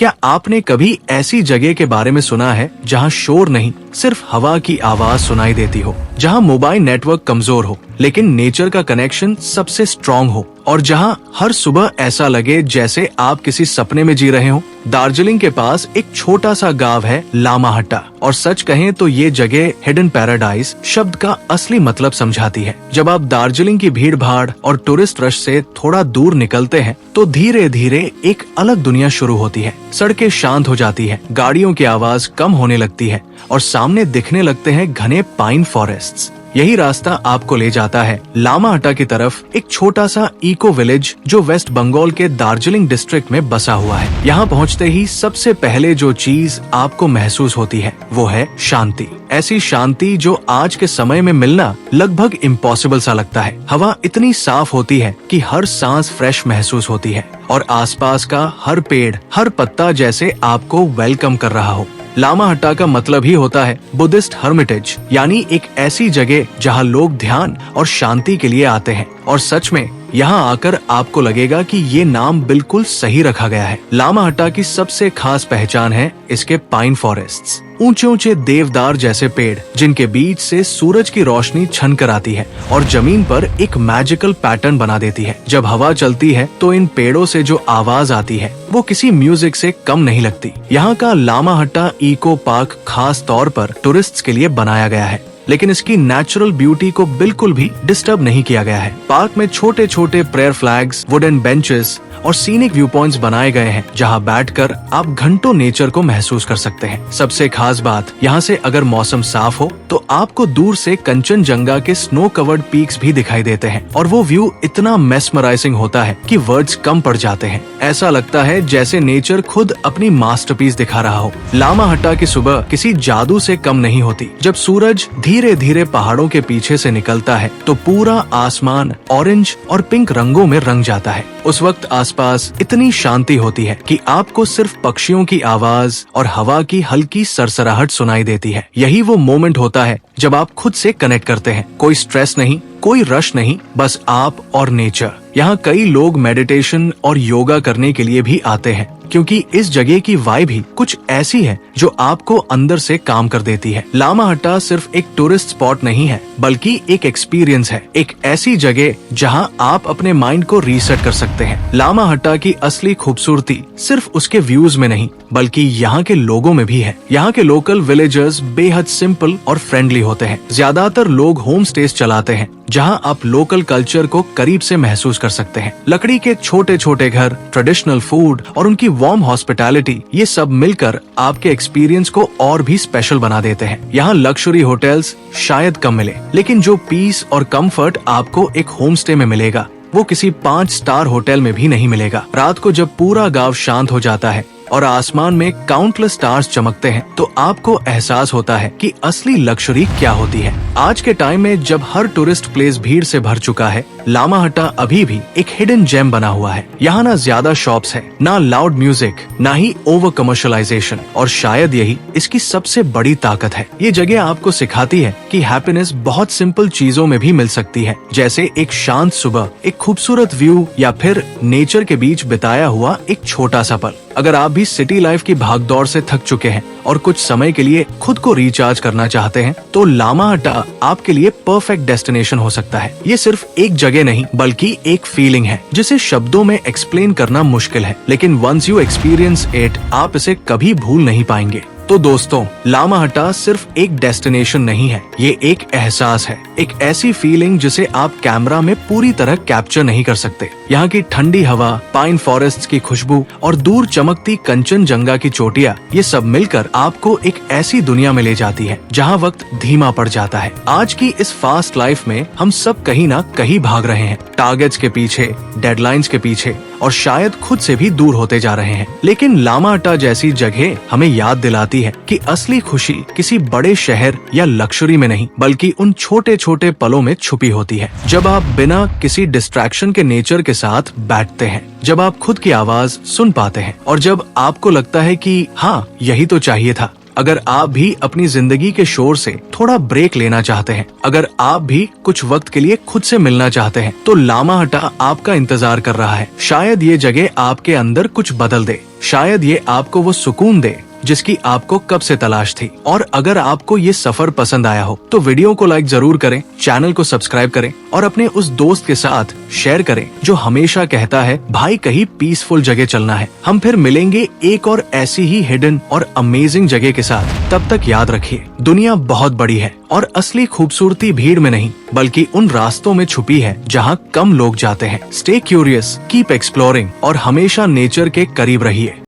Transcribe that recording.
क्या आपने कभी ऐसी जगह के बारे में सुना है जहां शोर नहीं, सिर्फ हवा की आवाज सुनाई देती हो, जहां मोबाइल नेटवर्क कमजोर हो लेकिन नेचर का कनेक्शन सबसे स्ट्रॉन्ग हो, और जहां हर सुबह ऐसा लगे जैसे आप किसी सपने में जी रहे हो? दार्जिलिंग के पास एक छोटा सा गांव है लामाहट्टा, और सच कहें तो ये जगह हिडन पैराडाइज शब्द का असली मतलब समझाती है। जब आप दार्जिलिंग की भीड़ भाड़ और टूरिस्ट रश से थोड़ा दूर निकलते हैं तो धीरे धीरे एक अलग दुनिया शुरू होती है। सड़कें शांत हो जाती है, गाड़ियों की आवाज कम होने लगती है और सामने दिखने लगते हैं घने पाइन फॉरेस्ट्स। यही रास्ता आपको ले जाता है लामाहट्टा की तरफ, एक छोटा सा इको विलेज जो वेस्ट बंगाल के दार्जिलिंग डिस्ट्रिक्ट में बसा हुआ है। यहाँ पहुँचते ही सबसे पहले जो चीज आपको महसूस होती है वो है शांति। ऐसी शांति जो आज के समय में मिलना लगभग इम्पॉसिबल सा लगता है। हवा इतनी साफ होती है कि हर सांस फ्रेश महसूस होती है और आसपास का हर पेड़, हर पत्ता जैसे आपको वेलकम कर रहा हो। लामाहट्टा का मतलब ही होता है बुद्धिस्ट हर्मिटेज, यानी एक ऐसी जगह जहां लोग ध्यान और शांति के लिए आते हैं। और सच में यहाँ आकर आपको लगेगा कि ये नाम बिल्कुल सही रखा गया है। लामाहट्टा की सबसे खास पहचान है इसके पाइन फॉरेस्ट्स, ऊंचे ऊंचे देवदार जैसे पेड़ जिनके बीच से सूरज की रोशनी छन कर आती है और जमीन पर एक मैजिकल पैटर्न बना देती है। जब हवा चलती है तो इन पेड़ों से जो आवाज आती है वो किसी म्यूजिक से कम नहीं लगती। यहाँ का लामाहट्टा इको पार्क खास तौर पर टूरिस्ट्स के लिए बनाया गया है, लेकिन इसकी नेचुरल ब्यूटी को बिल्कुल भी डिस्टर्ब नहीं किया गया है। पार्क में छोटे छोटे प्रेयर फ्लैग्स, वुडन बेंचेस और सीनिक व्यू पॉइंट्स बनाए गए हैं जहां बैठकर आप घंटों नेचर को महसूस कर सकते हैं। सबसे खास बात, यहाँ से अगर मौसम साफ हो तो आपको दूर से कंचनजंगा के स्नो कवर्ड पीक्स भी दिखाई देते हैं और वो व्यू इतना मेस्मराइजिंग होता है कि वर्ड्स कम पड़ जाते हैं। ऐसा लगता है जैसे नेचर खुद अपनी मास्टरपीस दिखा रहा हो। लामाहट्टा की सुबह किसी जादू से कम नहीं होती। जब सूरज धीरे धीरे पहाड़ों के पीछे से निकलता है तो पूरा आसमान ऑरेंज और पिंक रंगों में रंग जाता है। उस वक्त आसपास इतनी शांति होती है कि आपको सिर्फ पक्षियों की आवाज और हवा की हल्की सरसराहट सुनाई देती है। यही वो मोमेंट होता है जब आप खुद से कनेक्ट करते हैं। कोई स्ट्रेस नहीं, कोई रश नहीं, बस आप और नेचर। यहाँ कई लोग मेडिटेशन और योगा करने के लिए भी आते हैं क्योंकि इस जगह की वाइब ही कुछ ऐसी है जो आपको अंदर से काम कर देती है। लामाहट्टा सिर्फ एक टूरिस्ट स्पॉट नहीं है बल्कि एक एक्सपीरियंस है, एक ऐसी जगह जहाँ आप अपने माइंड को रीसेट कर सकते हैं। लामाहट्टा की असली खूबसूरती सिर्फ उसके व्यूज में नहीं बल्कि यहाँ के लोगों में भी है। यहाँ के लोकल विलेजर्स बेहद सिंपल और फ्रेंडली होते हैं। ज्यादातर लोग होम स्टेज चलाते हैं जहां आप लोकल कल्चर को करीब से महसूस कर सकते हैं। लकड़ी के छोटे छोटे घर, ट्रेडिशनल फूड और उनकी वार्म हॉस्पिटैलिटी, ये सब मिलकर आपके एक्सपीरियंस को और भी स्पेशल बना देते हैं। यहाँ लग्जरी होटल्स शायद कम मिले, लेकिन जो पीस और कंफर्ट आपको एक होम स्टे में मिलेगा वो किसी 5 स्टार होटल में भी नहीं मिलेगा। रात को जब पूरा गांव शांत हो जाता है और आसमान में काउंटलेस स्टार्स चमकते हैं तो आपको एहसास होता है कि असली लग्जरी क्या होती है। आज के टाइम में जब हर टूरिस्ट प्लेस भीड़ से भर चुका है, लामाहट्टा अभी भी एक हिडन जेम बना हुआ है। यहाँ ना ज्यादा शॉप्स है, ना लाउड म्यूजिक, ना ही ओवर कमर्शलाइजेशन, और शायद यही इसकी सबसे बड़ी ताकत है। ये जगह आपको सिखाती है कि हैप्पीनेस बहुत सिंपल चीजों में भी मिल सकती है, जैसे एक शांत सुबह, एक खूबसूरत व्यू या फिर नेचर के बीच बिताया हुआ एक छोटा सा पल। अगर आप भी सिटी लाइफ की भागदौड़ से थक चुके हैं और कुछ समय के लिए खुद को रिचार्ज करना चाहते हैं तो लामाहट्टा आपके लिए परफेक्ट डेस्टिनेशन हो सकता है। ये सिर्फ एक जगह नहीं बल्कि एक फीलिंग है जिसे शब्दों में एक्सप्लेन करना मुश्किल है, लेकिन वंस यू एक्सपीरियंस इट आप इसे कभी भूल नहीं पाएंगे। तो दोस्तों, लामाहट्टा सिर्फ एक डेस्टिनेशन नहीं है, ये एक एहसास है, एक ऐसी फीलिंग जिसे आप कैमरा में पूरी तरह कैप्चर नहीं कर सकते। यहाँ की ठंडी हवा, पाइन फॉरेस्ट की खुशबू और दूर चमकती कंचनजंगा की चोटियाँ, ये सब मिलकर आपको एक ऐसी दुनिया में ले जाती है जहाँ वक्त धीमा पड़ जाता है। आज की इस फास्ट लाइफ में हम सब कहीं ना कहीं भाग रहे हैं, टारगेट्स के पीछे, डेडलाइंस के पीछे, और शायद खुद से भी दूर होते जा रहे हैं। लेकिन लामाहट्टा जैसी जगह हमें याद दिलाती है कि असली खुशी किसी बड़े शहर या लक्जरी में नहीं बल्कि उन छोटे छोटे पलों में छुपी होती है। जब आप बिना किसी डिस्ट्रैक्शन के नेचर के साथ बैठते हैं, जब आप खुद की आवाज सुन पाते हैं और जब आपको लगता है कि हाँ, यही तो चाहिए था। अगर आप भी अपनी जिंदगी के शोर से थोड़ा ब्रेक लेना चाहते हैं, अगर आप भी कुछ वक्त के लिए खुद से मिलना चाहते हैं, तो लामाहटा आपका इंतजार कर रहा है। शायद ये जगह आपके अंदर कुछ बदल दे, शायद ये आपको वो सुकून दे जिसकी आपको कब से तलाश थी। और अगर आपको ये सफर पसंद आया हो तो वीडियो को लाइक जरूर करें, चैनल को सब्सक्राइब करें और अपने उस दोस्त के साथ शेयर करें जो हमेशा कहता है भाई कहीं पीसफुल जगह चलना है। हम फिर मिलेंगे एक और ऐसी ही हिडन और अमेजिंग जगह के साथ। तब तक याद रखिए, दुनिया बहुत बड़ी है और असली खूबसूरती भीड़ में नहीं बल्कि उन रास्तों में छुपी है जहाँ कम लोग जाते हैं। स्टे क्यूरियस, कीप एक्सप्लोरिंग और हमेशा नेचर के करीब रहिए।